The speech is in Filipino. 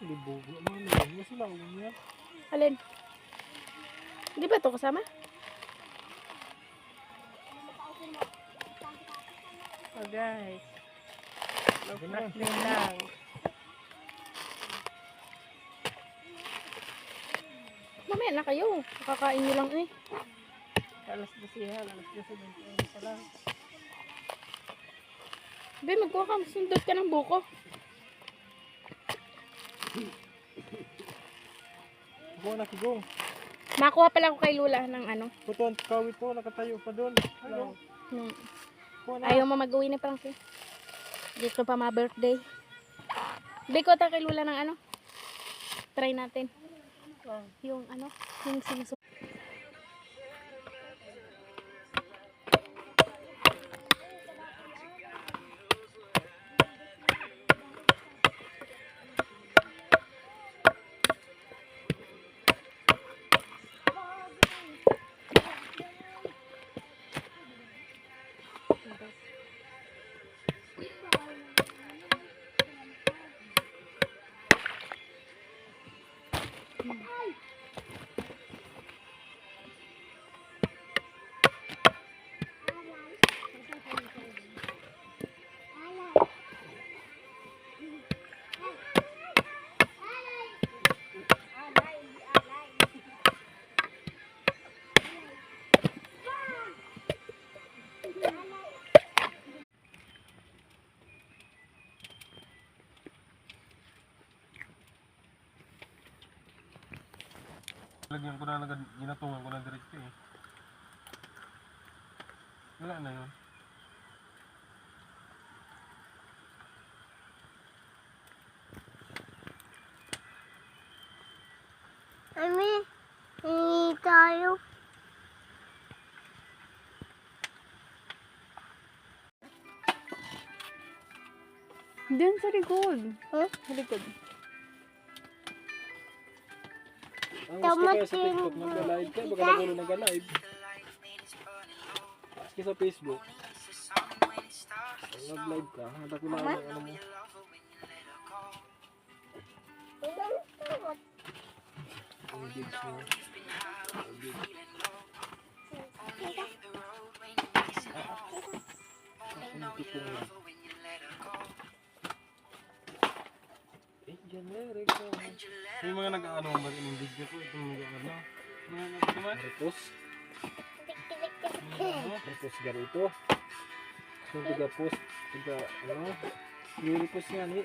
Libugo man yan. Mas lang yan. Alin? Di ba ito kasama? Oh guys. Mag-practice lang. Mamaya na kayo. Kakakain nyo lang eh. Alas 12 yan. Alas 12 pa lang. Be, magkuha ka. Sundot ka ng buko. Buko na kigong. Nakuha pala ako kay Lula ng ano. Puto, kawit po. Nakatayo pa doon. Ano? Ayaw mo mag-uwi na parang siya. Dito pa ma-birthday. Biko ta kay Lula ng ano. Try natin. Yung ano. Yung sinusunod. Lagyan ko na ginatungan ko na diretso eh. Wala na yun. Mami, hindi tayo. Doon sa likod. Huh? Sa likod. Ang gusto kaya sa TikTok, nag-live ka, baka nagulo nag-live. Maski sa Facebook. Pag nag-live ka, handa ko lang ang ano mo. Ang gigs mo. Ang gigs. Ang tipong lang. Generic. Yung mga nag-ano ba yung video ko, itong nag-ano. Repost. Repost garito. So tiga post, tiga ano. Yung repost nga ni.